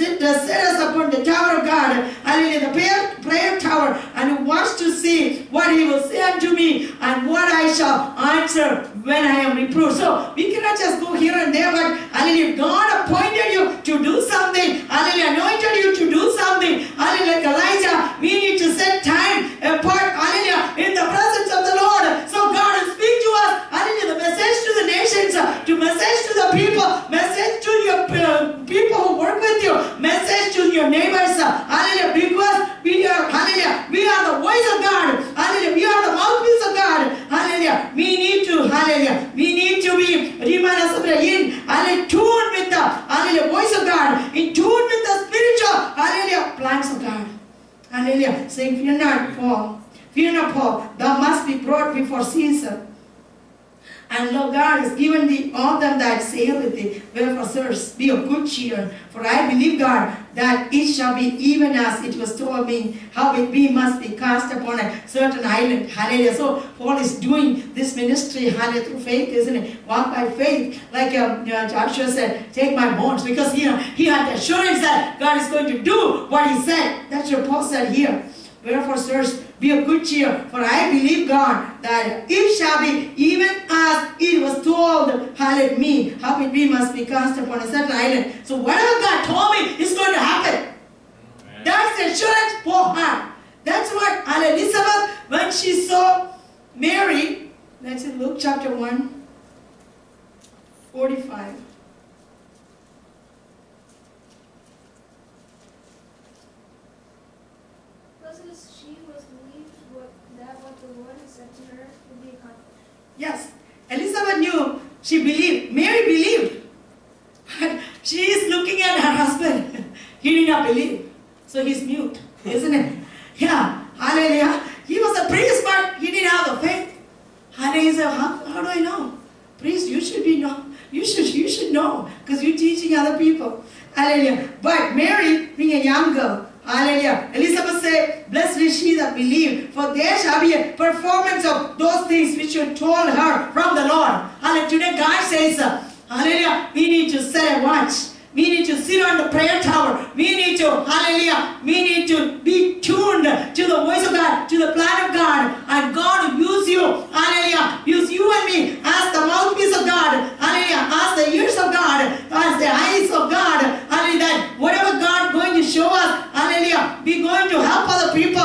set us upon the tower of God, hallelujah, the prayer tower, and who wants to see what he will say unto me and what I shall answer when I am reproved. So we cannot just go here and there, but hallelujah, God appointed you to do something, hallelujah, anointed you to do something, hallelujah, like Elijah, we need to set time apart, hallelujah, in the presence of the Lord. So God will speak to us, hallelujah, the message to the nations, to message to the people, message to your people who work with you, message to your neighbors, hallelujah, because we are, hallelujah, we are the voice of God, hallelujah, we are the mouthpiece of God, hallelujah, we need to, hallelujah, we need to be, in tune with the, hallelujah, voice of God, in tune with the spiritual, hallelujah, plans of God, hallelujah, saying, fear not, Paul, thou must be brought before Caesar. And Lord God has given thee all them that sail with thee. Wherefore, sirs, be of good cheer. For I believe, God, that it shall be even as it was told me, how it be must be cast upon a certain island. Hallelujah. So Paul is doing this ministry, hallelujah, through faith, isn't it? Walk by faith. Like Joshua said, take my bones. Because he had the assurance that God is going to do what he said. That's what Paul said here. Wherefore, sirs, be of good cheer, for I believe, God, that it shall be even as it was told, hallelujah, me, how it be must be cast upon a certain island. So whatever God told me is going to happen. Amen. That's the assurance Paul had. That's what Elizabeth, when she saw Mary, that's in Luke chapter 1, 45. She was believed what the Lord had said to her would be accomplished. Yes, Elizabeth knew, she believed, Mary believed. But she is looking at her husband. He did not believe. So he's mute, isn't it? Yeah, hallelujah. He was a priest, but he didn't have the faith. Hallelujah. He said, how do I know? Priest, you should be know. You should know, because you're teaching other people. Hallelujah. But Mary, being a young girl, hallelujah, Elizabeth said, blessed is she that believed, for there shall be a performance of those things which you told her from the Lord. Hallelujah. Today God says, hallelujah, we need to set a watch. We need to sit on the prayer tower. We need to, hallelujah, we need to be tuned to the voice of God, to the plan of God. And God will use you, hallelujah, use you and me as the mouthpiece of God, hallelujah, as the ears of God, as the eyes of God, hallelujah, that whatever God is going to show us, hallelujah, we're going to help other people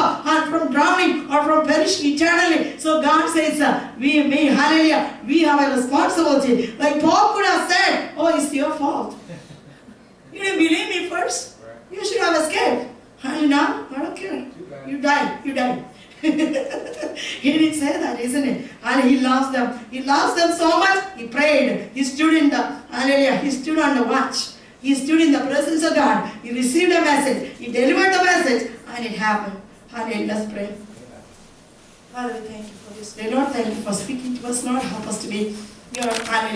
from drowning or from perishing eternally. So God says, hallelujah, we have a responsibility. Like Paul could have said, oh, it's your fault. You didn't believe me first. Right. You should have escaped. And now, I don't care. Too bad. You died. He didn't say that, isn't it? And he loves them. He loves them so much. He prayed. He stood in the, hallelujah, he stood on the watch. He stood in the presence of God. He received a message. He delivered the message. And it happened. Hallelujah. Let's pray. Amen. Father, we thank you for this day. Lord, thank you for speaking to us. Lord, help us to be your, hallelujah,